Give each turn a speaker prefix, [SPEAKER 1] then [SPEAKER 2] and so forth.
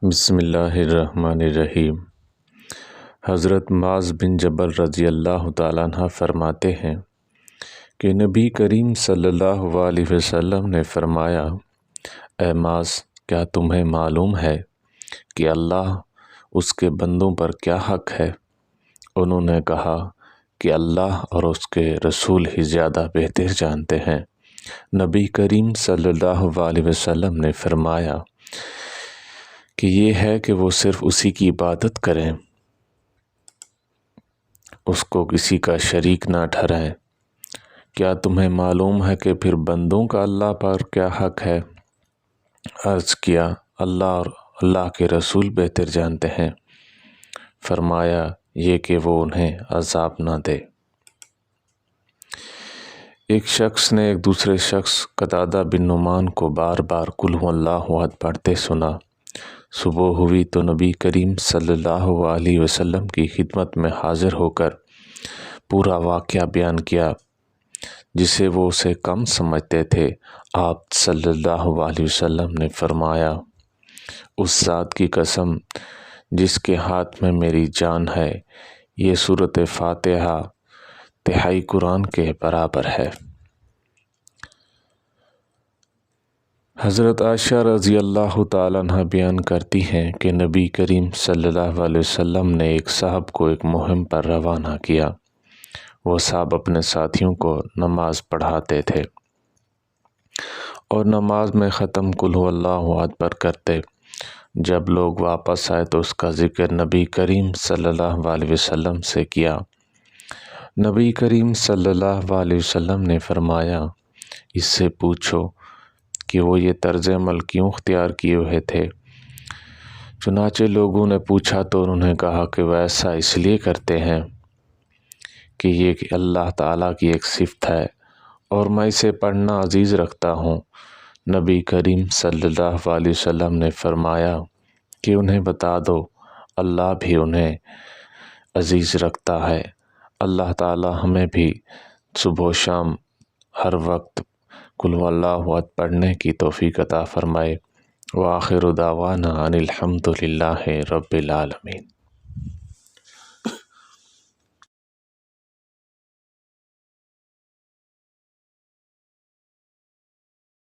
[SPEAKER 1] بسم اللہ الرحمن الرحیم۔ حضرت معاذ بن جبل رضی اللہ تعالیٰ عنہ فرماتے ہیں کہ نبی کریم صلی اللہ علیہ وسلم نے فرمایا، اے معاذ، کیا تمہیں معلوم ہے کہ اللہ اس کے بندوں پر کیا حق ہے؟ انہوں نے کہا کہ اللہ اور اس کے رسول ہی زیادہ بہتر جانتے ہیں۔ نبی کریم صلی اللہ علیہ وسلم نے فرمایا کہ یہ ہے کہ وہ صرف اسی کی عبادت کریں، اس کو کسی کا شریک نہ ٹھہرائیں۔ کیا تمہیں معلوم ہے کہ پھر بندوں کا اللہ پر کیا حق ہے؟ عرض کیا، اللہ اور اللہ کے رسول بہتر جانتے ہیں۔ فرمایا یہ کہ وہ انہیں عذاب نہ دے۔ ایک شخص نے ایک دوسرے شخص قتادہ بن نعمان کو بار بار قل ھو اللہ احد پڑھتے سنا۔ صبح ہوئی تو نبی کریم صلی اللہ علیہ وسلم کی خدمت میں حاضر ہو کر پورا واقعہ بیان کیا جسے وہ اسے کم سمجھتے تھے۔ آپ صلی اللہ علیہ وسلم نے فرمایا، اس ذات کی قسم جس کے ہاتھ میں میری جان ہے، یہ سورۃ فاتحہ تہائی قرآن کے برابر ہے۔ حضرت عائشہ رضی اللہ تعالیٰ عنہ بیان کرتی ہیں کہ نبی کریم صلی اللہ علیہ وسلم نے ایک صاحب کو ایک مہم پر روانہ کیا۔ وہ صاحب اپنے ساتھیوں کو نماز پڑھاتے تھے اور نماز میں ختم قل ھو اللہ احد پر کرتے۔ جب لوگ واپس آئے تو اس کا ذکر نبی کریم صلی اللہ علیہ وسلم سے کیا۔ نبی کریم صلی اللہ علیہ وسلم نے فرمایا، اس سے پوچھو کہ وہ یہ طرز عمل کیوں اختیار کیے ہوئے تھے؟ چنانچہ لوگوں نے پوچھا تو انہوں نے کہا کہ وہ ایسا اس لیے کرتے ہیں کہ یہ اللہ تعالیٰ کی ایک صفت ہے اور میں اسے پڑھنا عزیز رکھتا ہوں۔ نبی کریم صلی اللہ علیہ وسلم نے فرمایا کہ انہیں بتا دو، اللہ بھی انہیں عزیز رکھتا ہے۔ اللہ تعالیٰ ہمیں بھی صبح و شام ہر وقت قل ھو اللہ احد پڑھنے کی توفیق عطا فرمائے۔ وآخر دعوانا ان الحمد للہ رب العالمین۔